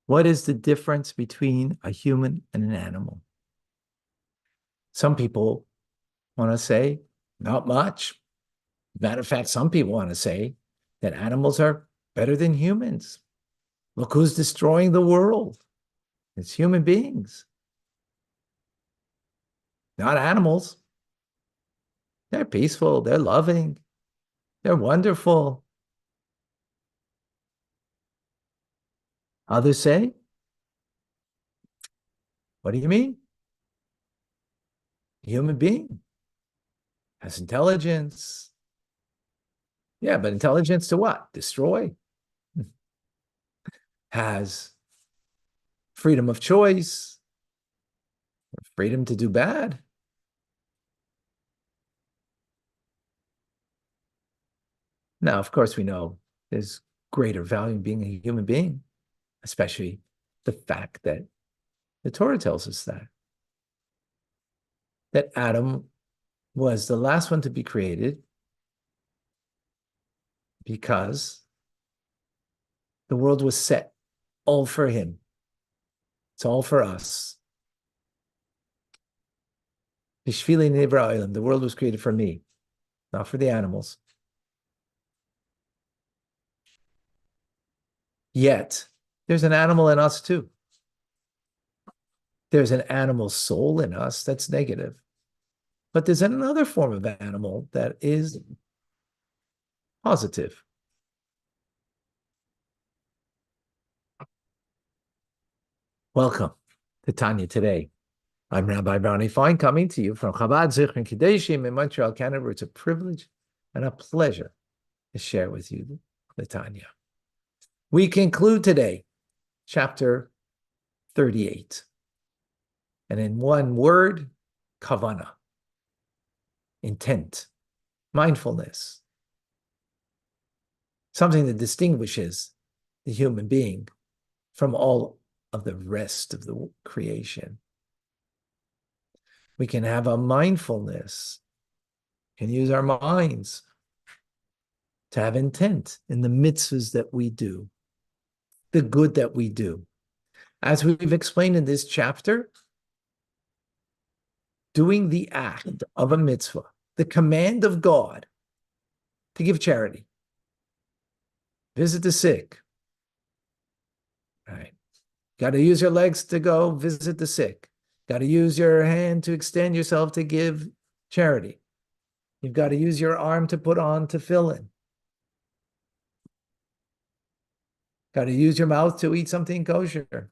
What is the difference between a human and an animal? Some people want to say, not much. Matter of fact, some people want to say that animals are better than humans. Look who's destroying the world. It's human beings, not animals. They're peaceful, they're loving, they're wonderful. Others say, what do you mean? A human being has intelligence. Yeah, but intelligence to what? Destroy. Has freedom of choice, freedom to do bad. Now, of course, we know there's greater value in being a human being, especially the fact that the Torah tells us that Adam was the last one to be created because the world was set all for him. It's all for us. The world was created for me, not for the animals. Yet, there's an animal in us too. There's an animal soul in us that's negative. But there's another form of animal that is positive. Welcome to Tanya Today. I'm Rabbi Brownie Fine, coming to you from Chabad Zichron Kadeshim in Montreal, Canada. It's a privilege and a pleasure to share with you the Tanya. We conclude today chapter 38. And in one word, kavana, intent, mindfulness, something that distinguishes the human being from all of the rest of the creation. We can have a mindfulness, can use our minds to have intent in the mitzvahs that we do, the good that we do. As we've explained in this chapter, doing the act of a mitzvah, the command of God to give charity, visit the sick, right? Got to use your legs to go visit the sick. Got to use your hand to extend yourself to give charity. You've got to use your arm to put on tefillin. Got to use your mouth to eat something kosher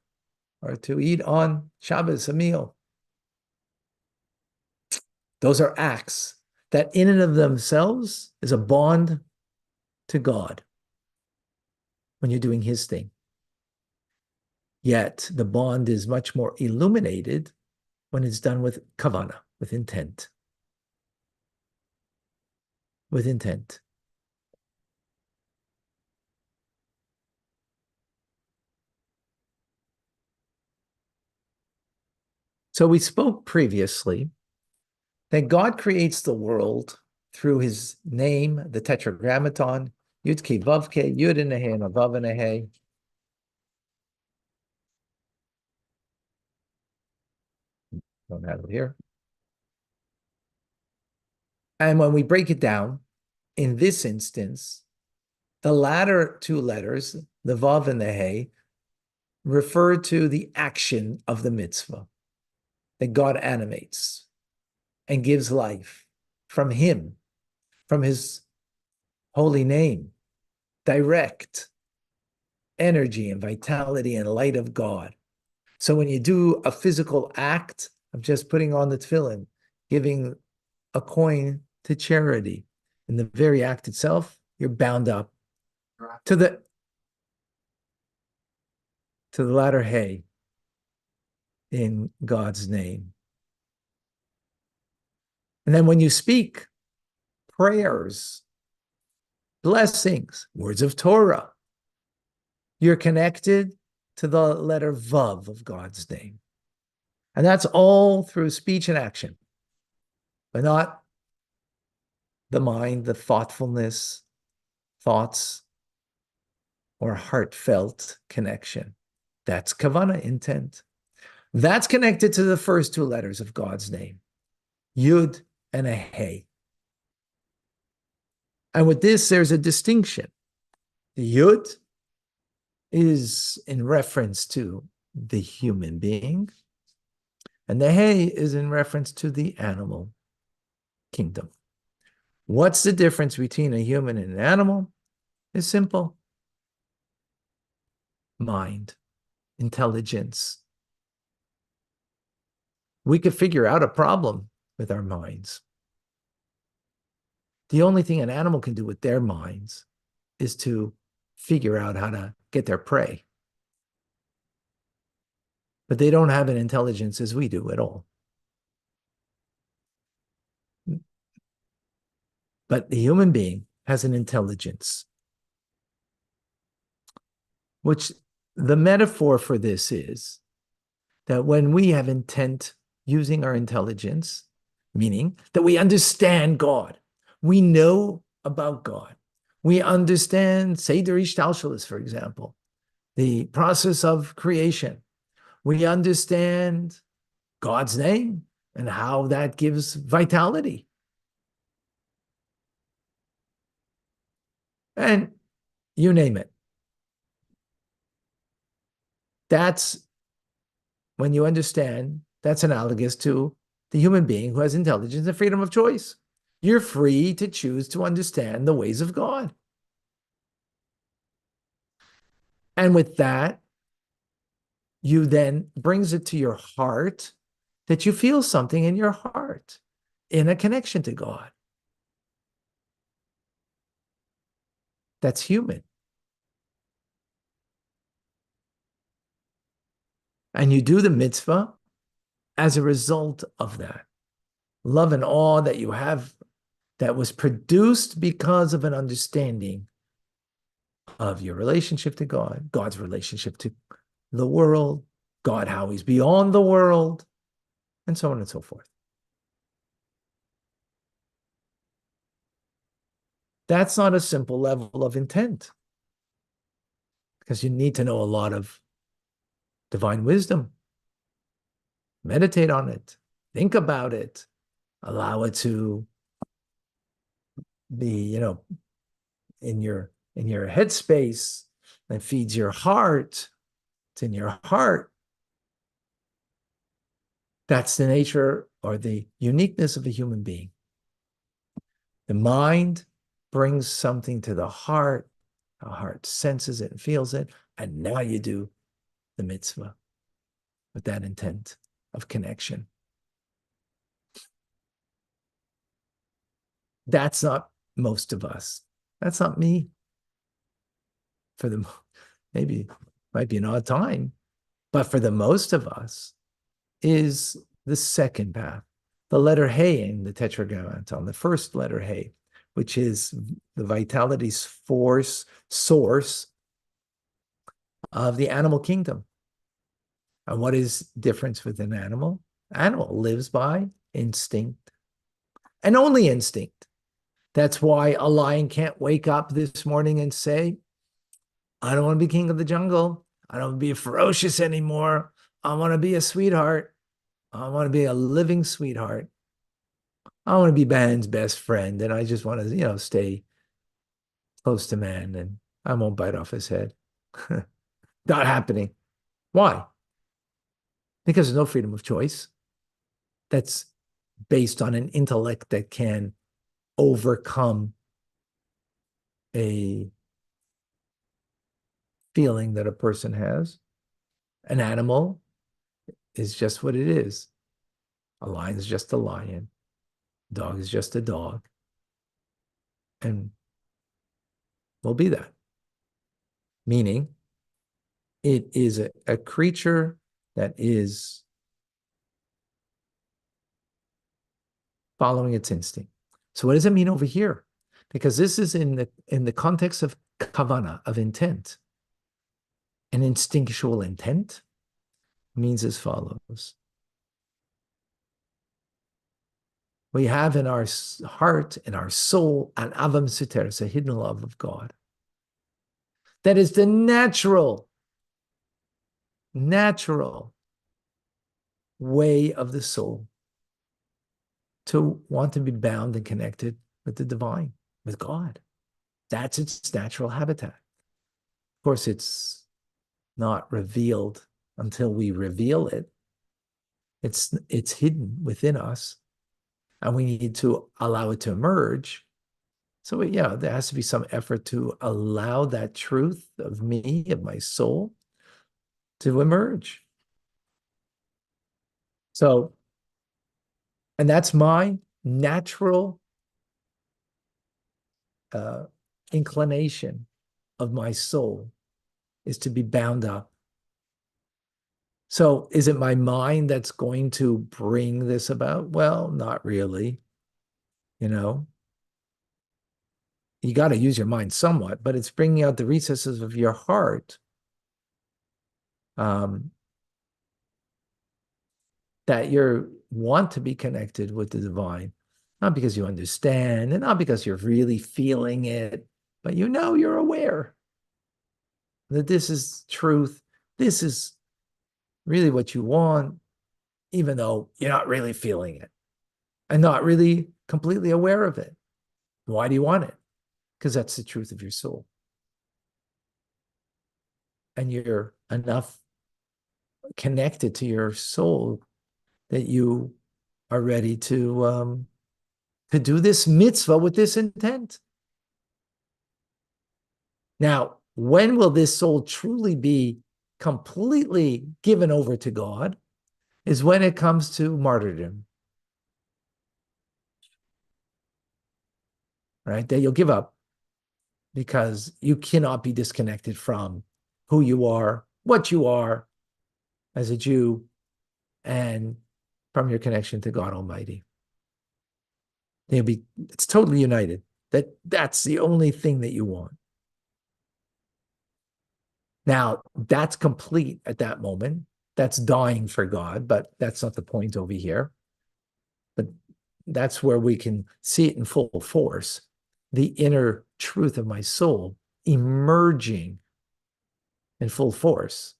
or to eat on Shabbos, a meal. Those are acts that in and of themselves is a bond to God when you're doing his thing. Yet the bond is much more illuminated when it's done with kavana, with intent. With intent. So we spoke previously that God creates the world through his name, the tetragrammaton, Yud-Ke, Vav-Ke, Yud and a He, and a Vav and a He. Don't have it here. And when we break it down, in this instance, the latter two letters, the Vav and the He, refer to the action of the mitzvah that God animates and gives life from him, from his holy name, direct energy and vitality and light of God. So when you do a physical act of just putting on the tefillin, giving a coin to charity, in the very act itself, you're bound up to the latter Hey in God's name. And then when you speak prayers, blessings, words of Torah, you're connected to the letter Vav of God's name. And that's all through speech and action, but not the mind, the thoughtfulness, thoughts, or heartfelt connection That's kavana, intent. That's connected to the first two letters of God's name, Yud and a Hey. And with this, there's a distinction. The Yud is in reference to the human being, and the Hey is in reference to the animal kingdom. What's the difference between a human and an animal? It's simple. Mind, intelligence. We could figure out a problem with our minds. The only thing an animal can do with their minds is to figure out how to get their prey. But they don't have an intelligence as we do at all. But the human being has an intelligence, which the metaphor for this is that when we have intent using our intelligence, meaning that we understand God, we know about God, we understand Seder Ishtalshalis, for example, the process of creation. We understand God's name and how that gives vitality. And you name it. That's when you understand, that's analogous to the human being who has intelligence and freedom of choice. You're free to choose to understand the ways of God. And with that, you then brings it to your heart that you feel something in your heart in a connection to God. That's human. And you do the mitzvah as a result of that. Love and awe that you have that was produced because of an understanding of your relationship to God, God's relationship to the world, God, how he's beyond the world, and so on and so forth. That's not a simple level of intent because you need to know a lot of divine wisdom. Meditate on it, think about it, allow it to be, in your headspace that feeds your heart. It's in your heart. That's the nature or the uniqueness of a human being. The mind brings something to the heart senses it and feels it, and now you do the mitzvah with that intent of connection. That's not most of us. That's not me. For the maybe might be an odd time, but for the most of us is the second path, the letter Hey in the Tetragrammaton, the first letter Hey, which is the vitality's force source of the animal kingdom. And what is difference with an animal? Animal lives by instinct and only instinct. That's why a lion can't wake up this morning and say, I don't want to be king of the jungle. I don't want to be ferocious anymore. I want to be a sweetheart. I want to be a living sweetheart. I want to be man's best friend. And I just want to, stay close to man and I won't bite off his head. Not happening. Why? Because there's no freedom of choice. That's based on an intellect that can overcome a feeling that a person has. An animal is just what it is. A lion is just a lion. A dog is just a dog. And will be that. Meaning, it is a creature that is following its instinct. So what does it mean over here? Because this is in the context of kavana, of intent. An instinctual intent means as follows. We have in our heart, in our soul, an avam siteres, a hidden love of God. That is the natural natural way of the soul to want to be bound and connected with the divine, with God. That's its natural habitat. Of course, it's not revealed until we reveal it. It's hidden within us, and we need to allow it to emerge. So yeah, there has to be some effort to allow that truth of me, of my soul, to emerge. So, and that's my natural uh, inclination of my soul, is to be bound up. So is it my mind that's going to bring this about? Well, not really. You know, you got to use your mind somewhat, but it's bringing out the recesses of your heart, um, that you want to be connected with the divine, not because you understand and not because you're really feeling it, but you know, you're aware that this is truth. This is really what you want, even though you're not really feeling it and not really completely aware of it. Why do you want it? Because that's the truth of your soul. And you're enough connected to your soul that you are ready to do this mitzvah with this intent. Now, when will this soul truly be completely given over to God? Is when it comes to martyrdom, right? That you'll give up because you cannot be disconnected from who you are, what you are as a Jew, and from your connection to God Almighty. It's totally united. That's the only thing that you want. Now, that's complete at that moment. That's dying for God, but that's not the point over here. But that's where we can see it in full force. The inner truth of my soul emerging in full force.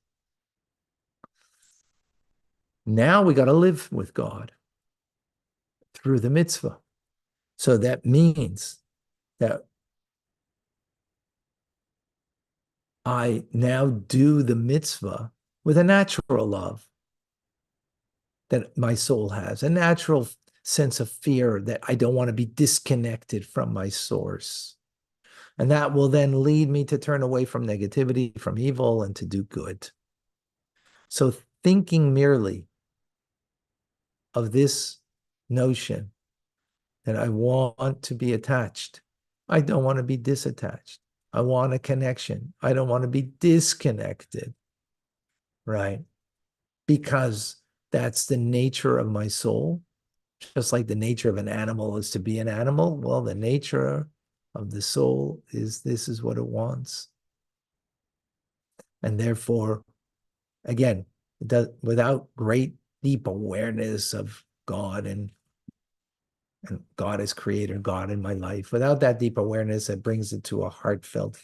Now we got to live with God through the mitzvah. So that means that I now do the mitzvah with a natural love that my soul has, a natural sense of fear that I don't want to be disconnected from my source. And that will then lead me to turn away from negativity, from evil, and to do good. So thinking merely of this notion that I want to be attached, I don't want to be disattached. I want a connection. I don't want to be disconnected, right? Because that's the nature of my soul. Just like the nature of an animal is to be an animal, well, the nature of the soul is this is what it wants. And therefore, again, without great deep awareness of God and God as creator, God in my life, without that deep awareness that brings it to a heartfelt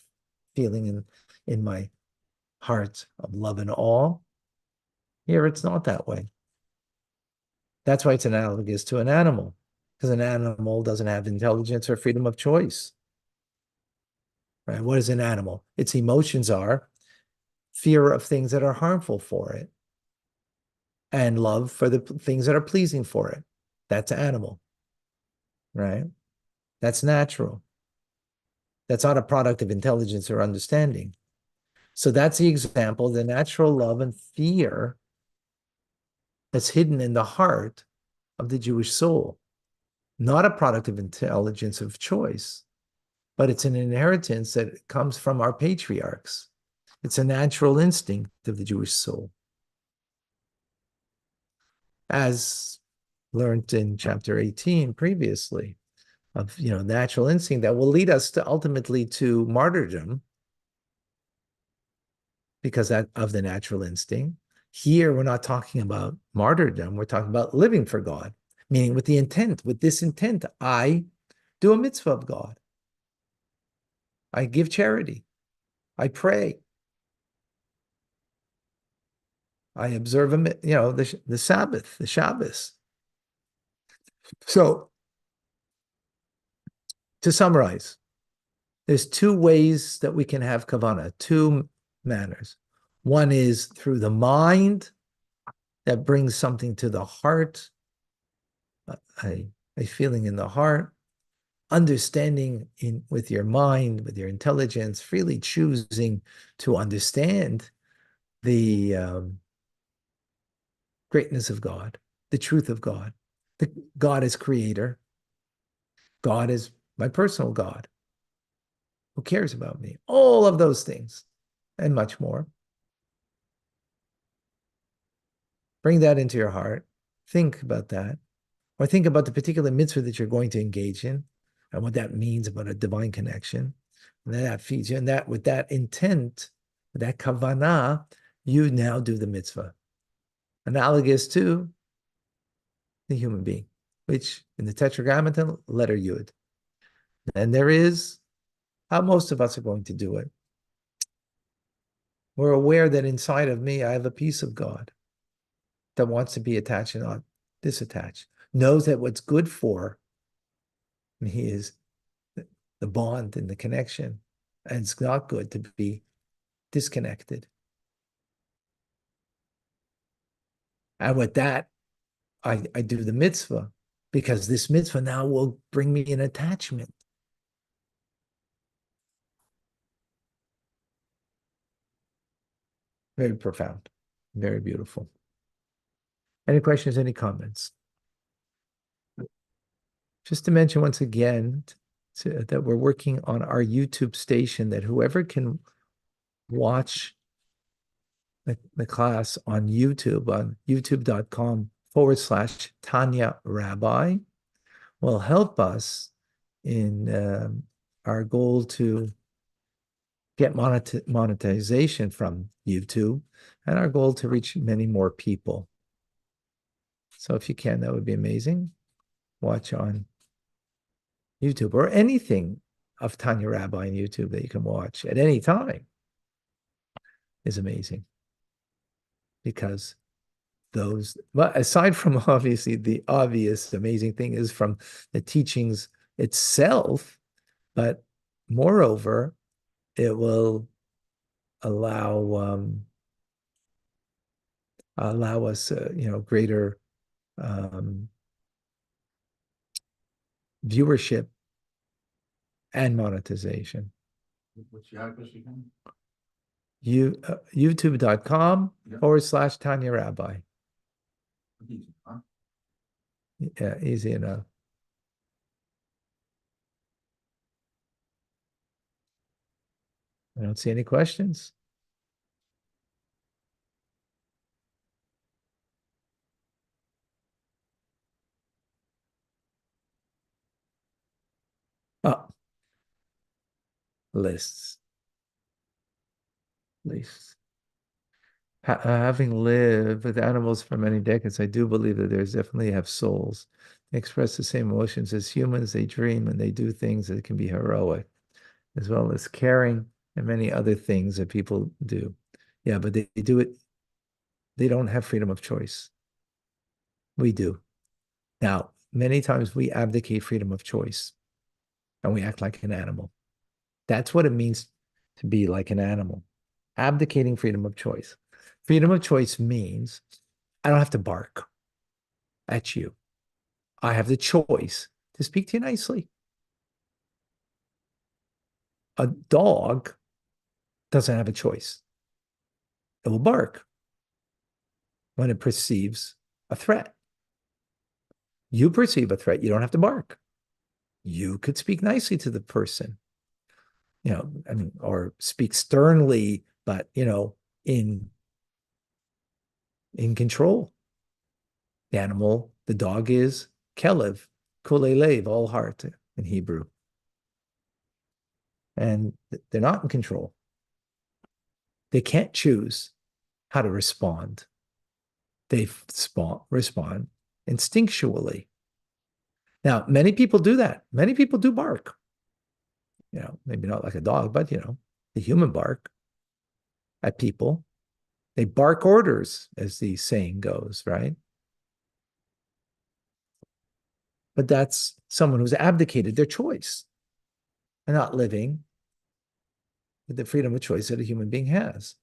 feeling in my heart of love and awe, here it's not that way. That's why it's analogous to an animal, because an animal doesn't have intelligence or freedom of choice. Right? What is an animal? Its emotions are fear of things that are harmful for it and love for the things that are pleasing for it. That's animal, right? That's natural. That's not a product of intelligence or understanding. So that's the example, the natural love and fear that's hidden in the heart of the Jewish soul, not a product of intelligence of choice, but it's an inheritance that comes from our patriarchs. It's a natural instinct of the Jewish soul. As learned in chapter 18 previously, of natural instinct that will lead us to ultimately to martyrdom because of the natural instinct. Here, we're not talking about martyrdom. We're talking about living for God, meaning with this intent, I do a mitzvah of God. I give charity. I pray. I observe the Sabbath, the Shabbos. So to summarize, there's two ways that we can have kavana, two manners. One is through the mind that brings something to the heart, a, a feeling in the heart, understanding with your mind, with your intelligence, freely choosing to understand the greatness of God, the truth of God. God is creator. God is my personal God. Who cares about me? All of those things and much more. Bring that into your heart. Think about that. Or think about the particular mitzvah that you're going to engage in and what that means about a divine connection. And then that feeds you. And that with that intent, with that kavanah, you now do the mitzvah. Analogous to the human being, which in the Tetragrammaton, letter Yud. And there is how most of us are going to do it. We're aware that inside of me, I have a piece of God that wants to be attached and not disattached, knows that what's good for me is the bond and the connection, and it's not good to be disconnected. And with that, I do the mitzvah because this mitzvah now will bring me an attachment. Very profound, very beautiful. Any questions, any comments? Just to mention once again that we're working on our YouTube station, that whoever can watch the class on YouTube, on youtube.com/Tanya Rabbi, will help us in our goal to get monetization from YouTube and our goal to reach many more people. So if you can, that would be amazing. Watch on YouTube or anything of Tanya Rabbi on YouTube that you can watch at any time is amazing. Because well, aside from obviously the obvious amazing thing is from the teachings itself, but moreover, it will allow us, greater viewership and monetization. What's the address again? youtube.com/Tanya Rabbi. Easy, huh? Yeah, easy enough. I don't see any questions. Oh, lists. Having lived with animals for many decades, I do believe that there's definitely have souls. They express the same emotions as humans. They dream and they do things that can be heroic, as well as caring and many other things that people do. Yeah, but they do it. They don't have freedom of choice. We do. Now, many times we abdicate freedom of choice and we act like an animal. That's what it means to be like an animal. Abdicating freedom of choice. Freedom of choice means I don't have to bark at you. I have the choice to speak to you nicely. A dog doesn't have a choice. It will bark when it perceives a threat. You perceive a threat, you don't have to bark. You could speak nicely to the person, or speak sternly, but, in control. The animal, the dog is kelev, kulei lev, all heart in Hebrew. And they're not in control. They can't choose how to respond. They respond instinctually. Now, many people do that. Many people do bark. Maybe not like a dog, but, the human bark at people. They bark orders, as the saying goes, right? But that's someone who's abdicated their choice and not living with the freedom of choice that a human being has.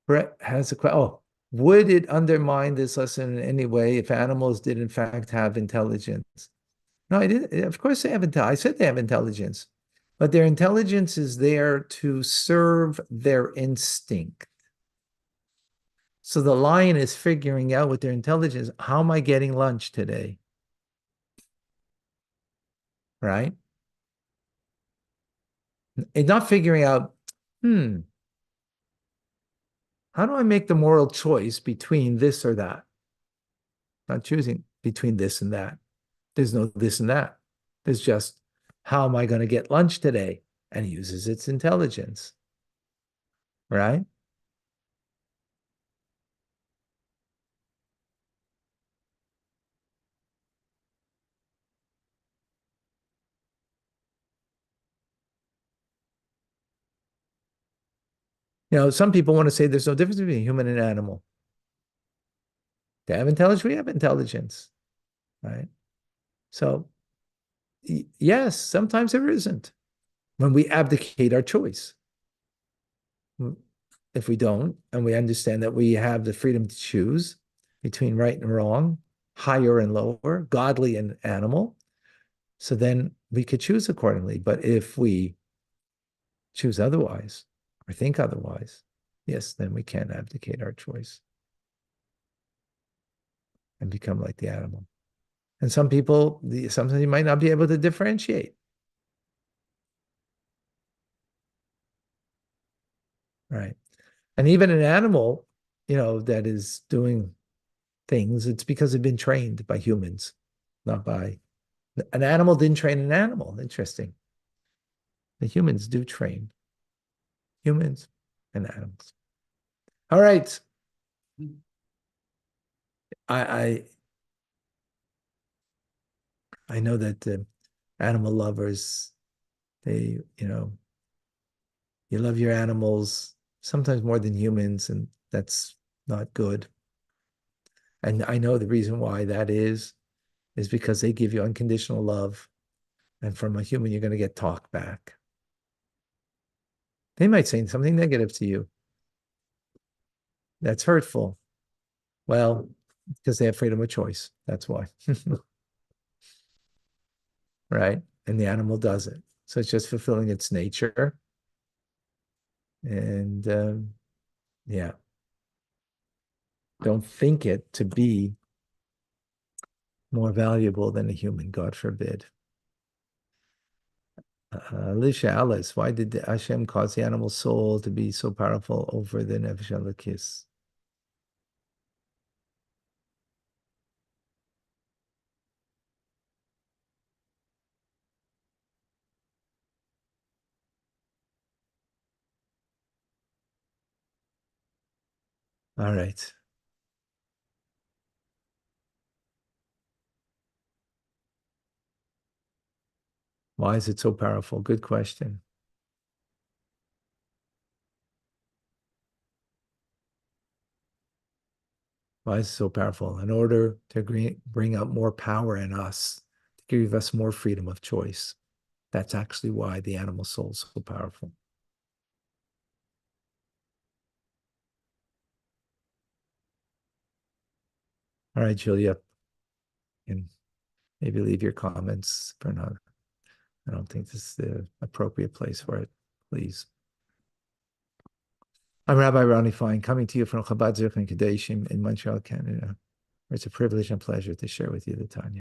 Brett has a question. Oh, would it undermine this lesson in any way if animals did in fact have intelligence? No, I didn't. Of course they have intelligence. I said they have intelligence, but their intelligence is there to serve their instinct. So the lion is figuring out with their intelligence, how am I getting lunch today? Right? It's not figuring out, hmm, how do I make the moral choice between this or that? Not choosing between this and that. There's no this and that. There's just, how am I going to get lunch today? And it uses its intelligence, right? Some people want to say there's no difference between human and animal. They have intelligence, we have intelligence, right? So, yes, sometimes there isn't when we abdicate our choice. If we don't, and we understand that we have the freedom to choose between right and wrong, higher and lower, godly and animal, so then we could choose accordingly. But if we choose otherwise or think otherwise, yes, then we can't abdicate our choice and become like the animal. And some people, sometimes you might not be able to differentiate, right? And even an animal, that is doing things, it's because they've been trained by humans, not by an animal didn't train an animal. Interesting. The humans do train humans and animals. All right. I I know that animal lovers, they, you love your animals sometimes more than humans, and that's not good. And I know the reason why that is because they give you unconditional love. And from a human, you're going to get talk back. They might say something negative to you that's hurtful. Well, because they have freedom of choice. That's why. Right? And the animal doesn't. So it's just fulfilling its nature. And yeah, don't think it to be more valuable than a human, God forbid. Alicia Alice, why did Hashem cause the animal soul to be so powerful over the Nefesh Elokis? All right. Why is it so powerful? Good question. Why is it so powerful? In order to bring out more power in us, to give us more freedom of choice. That's actually why the animal soul is so powerful. All right, Julia, and maybe leave your comments for now. I don't think this is the appropriate place for it. Please. I'm Rabbi Ronnie Fine, coming to you from Chabad Zurich and Kadeshim in Montreal, Canada. It's a privilege and pleasure to share with you the Tanya.